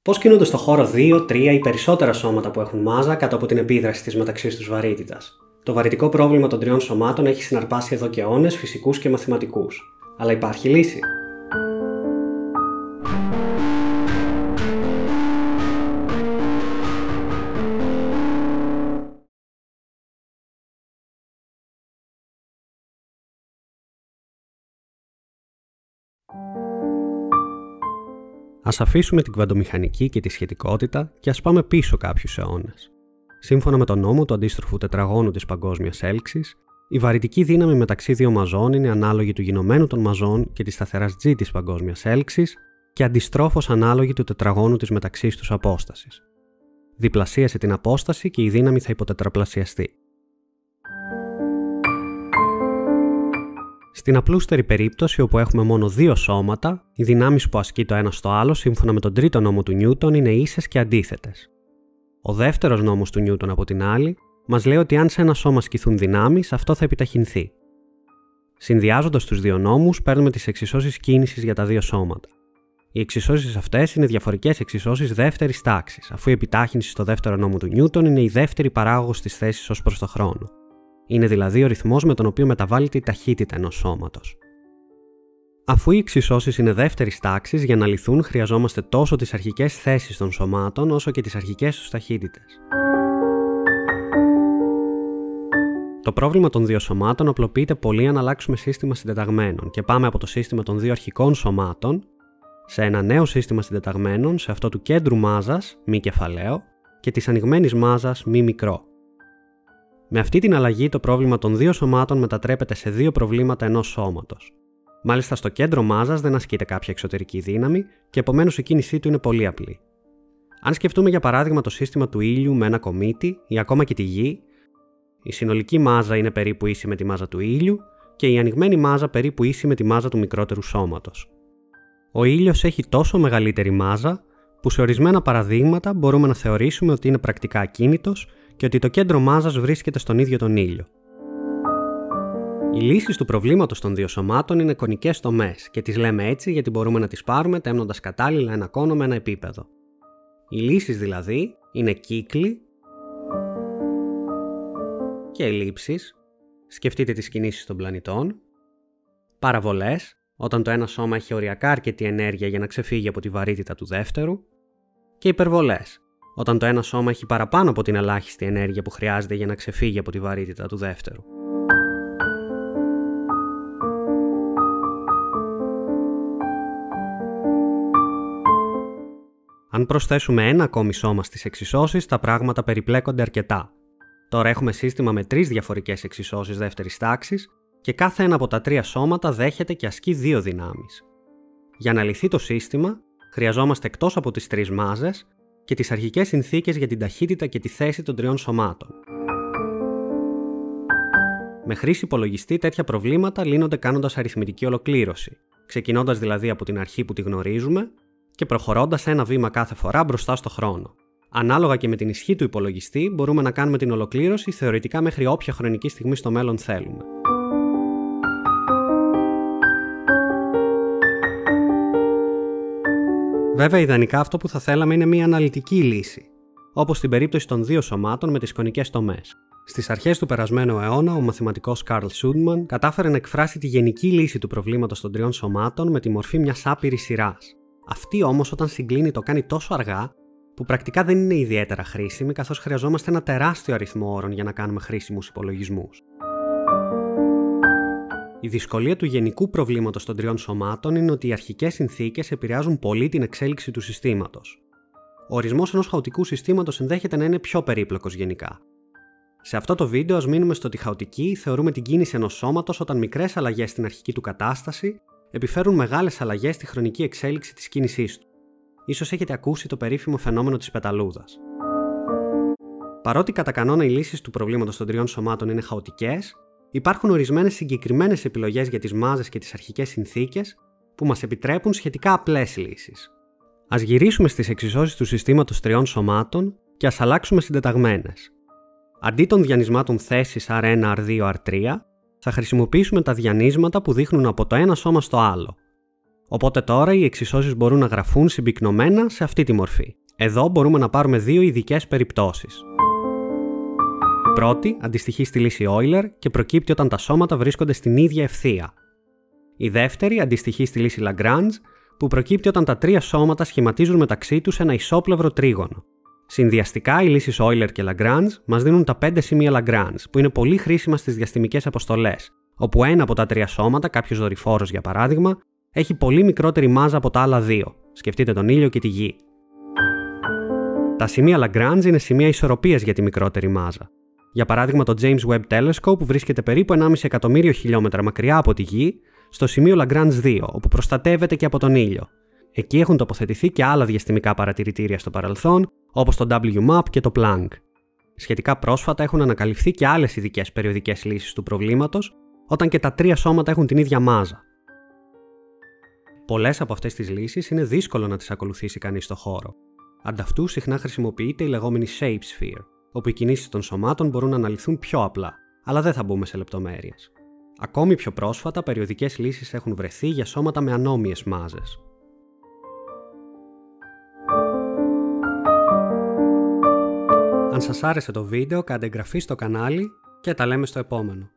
Πώς κινούνται στο χώρο 2, 3 ή περισσότερα σώματα που έχουν μάζα κάτω από την επίδραση της μεταξύ τους βαρύτητας. Το βαρυτικό πρόβλημα των τριών σωμάτων έχει συναρπάσει εδώ και αιώνες φυσικούς και μαθηματικούς. Αλλά υπάρχει λύση. Ας αφήσουμε την κβαντομηχανική και τη σχετικότητα και ας πάμε πίσω κάποιους αιώνες. Σύμφωνα με τον νόμο του αντίστροφου τετραγώνου της παγκόσμιας έλξης, η βαρυτική δύναμη μεταξύ δύο μαζών είναι ανάλογη του γινωμένου των μαζών και της σταθεράς G της παγκόσμιας έλξης και αντιστρόφως ανάλογη του τετραγώνου της μεταξύ τους απόστασης. Διπλασίασε την απόσταση και η δύναμη θα υποτετραπλασιαστεί. Στην απλούστερη περίπτωση όπου έχουμε μόνο δύο σώματα, οι δυνάμεις που ασκεί το ένα στο άλλο σύμφωνα με τον τρίτο νόμο του Νιούτον είναι ίσες και αντίθετες. Ο δεύτερος νόμος του Νιούτον από την άλλη μας λέει ότι αν σε ένα σώμα ασκηθούν δυνάμεις, αυτό θα επιταχυνθεί. Συνδυάζοντας τους δύο νόμους, παίρνουμε τις εξισώσεις κίνησης για τα δύο σώματα. Οι εξισώσεις αυτές είναι διαφορικές εξισώσεις δεύτερης τάξης, αφού η επιτάχυνση στο δεύτερο νόμο του Νιούτον είναι η δεύτερη παράγωγος της θέσης ως προς το χρόνο. Είναι δηλαδή ο ρυθμός με τον οποίο μεταβάλλεται η ταχύτητα ενός σώματος. Αφού οι εξισώσεις είναι δεύτερης τάξης, για να λυθούν χρειαζόμαστε τόσο τις αρχικές θέσεις των σωμάτων όσο και τις αρχικές τους ταχύτητες. Το πρόβλημα των δύο σωμάτων απλοποιείται πολύ αν αλλάξουμε σύστημα συντεταγμένων και πάμε από το σύστημα των δύο αρχικών σωμάτων σε ένα νέο σύστημα συντεταγμένων, σε αυτό του κέντρου μάζας, μη κεφαλαίο, και της ανοιγμένης μάζας, μη μικρό. Με αυτή την αλλαγή το πρόβλημα των δύο σωμάτων μετατρέπεται σε δύο προβλήματα ενός σώματος. Μάλιστα στο κέντρο μάζας δεν ασκείται κάποια εξωτερική δύναμη και επομένως η κίνησή του είναι πολύ απλή. Αν σκεφτούμε για παράδειγμα το σύστημα του ήλιου με ένα κομήτη ή ακόμα και τη γη, η συνολική μάζα είναι περίπου ίση με τη μάζα του ήλιου και η ανοιγμένη μάζα περίπου ίση με τη μάζα του μικρότερου σώματος. Ο ήλιος έχει τόσο μεγαλύτερη μάζα που σε ορισμένα παραδείγματα μπορούμε να θεωρήσουμε ότι είναι πρακτικά ακίνητος και ότι το κέντρο μάζας βρίσκεται στον ίδιο τον ήλιο. Οι λύσεις του προβλήματος των δύο σωμάτων είναι κονικές τομές και τις λέμε έτσι γιατί μπορούμε να τις πάρουμε τέμνοντας κατάλληλα ένα κόνο με ένα επίπεδο. Οι λύσεις δηλαδή είναι κύκλοι και ελλείψεις, σκεφτείτε τις κινήσεις των πλανητών, παραβολές, όταν το ένα σώμα έχει οριακά αρκετή ενέργεια για να ξεφύγει από τη βαρύτητα του δεύτερου, και υπερβολές, όταν το ένα σώμα έχει παραπάνω από την ελάχιστη ενέργεια που χρειάζεται για να ξεφύγει από τη βαρύτητα του δεύτερου. Αν προσθέσουμε ένα ακόμη σώμα στις εξισώσεις, τα πράγματα περιπλέκονται αρκετά. Τώρα έχουμε σύστημα με τρεις διαφορικές εξισώσεις δεύτερης τάξης και κάθε ένα από τα τρία σώματα δέχεται και ασκεί δύο δυνάμεις. Για να λυθεί το σύστημα, χρειαζόμαστε εκτός από τις τρεις μάζες και τις αρχικές συνθήκες για την ταχύτητα και τη θέση των τριών σωμάτων. Με χρήση υπολογιστή τέτοια προβλήματα λύνονται κάνοντας αριθμητική ολοκλήρωση, ξεκινώντας δηλαδή από την αρχή που τη γνωρίζουμε και προχωρώντας ένα βήμα κάθε φορά μπροστά στο χρόνο. Ανάλογα και με την ισχύ του υπολογιστή μπορούμε να κάνουμε την ολοκλήρωση θεωρητικά μέχρι όποια χρονική στιγμή στο μέλλον θέλουμε. Βέβαια, ιδανικά αυτό που θα θέλαμε είναι μια αναλυτική λύση, όπως στην περίπτωση των δύο σωμάτων με τις κονικές τομές. Στις αρχές του περασμένου αιώνα, ο μαθηματικός Καρλ Σούντμαν κατάφερε να εκφράσει τη γενική λύση του προβλήματος των τριών σωμάτων με τη μορφή μιας άπειρης σειράς. Αυτή όμως, όταν συγκλίνει, το κάνει τόσο αργά, που πρακτικά δεν είναι ιδιαίτερα χρήσιμη, καθώς χρειαζόμαστε ένα τεράστιο αριθμό όρων για να κάνουμε χρήσιμους υπολογισμούς. Η δυσκολία του γενικού προβλήματος των τριών σωμάτων είναι ότι οι αρχικές συνθήκες επηρεάζουν πολύ την εξέλιξη του συστήματος. Ο ορισμός ενός χαοτικού συστήματος ενδέχεται να είναι πιο περίπλοκος γενικά. Σε αυτό το βίντεο ας μείνουμε στο ότι χαοτική θεωρούμε την κίνηση ενός σώματος όταν μικρές αλλαγές στην αρχική του κατάσταση επιφέρουν μεγάλες αλλαγές στη χρονική εξέλιξη της κίνησής του. Ίσως έχετε ακούσει το περίφημο φαινόμενο της πεταλούδας. Παρότι κατά κανόνα οι λύσεις του προβλήματος των τριών σωμάτων είναι χαοτικές, υπάρχουν ορισμένες συγκεκριμένες επιλογές για τις μάζες και τις αρχικές συνθήκες που μας επιτρέπουν σχετικά απλές λύσεις. Ας γυρίσουμε στις εξισώσεις του συστήματος τριών σωμάτων και ας αλλάξουμε συντεταγμένες. Αντί των διανυσμάτων θέσης R1, R2, R3, θα χρησιμοποιήσουμε τα διανύσματα που δείχνουν από το ένα σώμα στο άλλο. Οπότε τώρα οι εξισώσεις μπορούν να γραφούν συμπυκνωμένα σε αυτή τη μορφή. Εδώ μπορούμε να πάρουμε δύο ειδικές περιπτώσεις. Η πρώτη αντιστοιχεί στη λύση Euler και προκύπτει όταν τα σώματα βρίσκονται στην ίδια ευθεία. Η δεύτερη αντιστοιχεί στη λύση Lagrange, που προκύπτει όταν τα τρία σώματα σχηματίζουν μεταξύ τους ένα ισόπλευρο τρίγωνο. Συνδυαστικά, οι λύσεις Euler και Lagrange μας δίνουν τα 5 σημεία Lagrange, που είναι πολύ χρήσιμα στις διαστημικές αποστολές, όπου ένα από τα τρία σώματα, κάποιος δορυφόρος για παράδειγμα, έχει πολύ μικρότερη μάζα από τα άλλα δύο. Σκεφτείτε τον ήλιο και τη γη. Τα σημεία Lagrange είναι σημεία ισορροπίας για τη μικρότερη μάζα. Για παράδειγμα, το James Webb Telescope βρίσκεται περίπου 1,5 εκατομμύριο χιλιόμετρα μακριά από τη γη, στο σημείο Lagrange 2, όπου προστατεύεται και από τον ήλιο. Εκεί έχουν τοποθετηθεί και άλλα διαστημικά παρατηρητήρια στο παρελθόν, όπως το WMAP και το Planck. Σχετικά πρόσφατα έχουν ανακαλυφθεί και άλλες ειδικές περιοδικές λύσεις του προβλήματος, όταν και τα τρία σώματα έχουν την ίδια μάζα. Πολλές από αυτές τις λύσεις είναι δύσκολο να τις ακολουθήσει κανείς στο χώρο. Ανταυτού συχνά χρησιμοποιείται η λεγόμενη shape sphere, όπου οι κινήσεις των σωμάτων μπορούν να αναλυθούν πιο απλά, αλλά δεν θα μπούμε σε λεπτομέρειες. Ακόμη πιο πρόσφατα, περιοδικές λύσεις έχουν βρεθεί για σώματα με ανώμοιες μάζες. Αν σας άρεσε το βίντεο, κάντε εγγραφή στο κανάλι και τα λέμε στο επόμενο.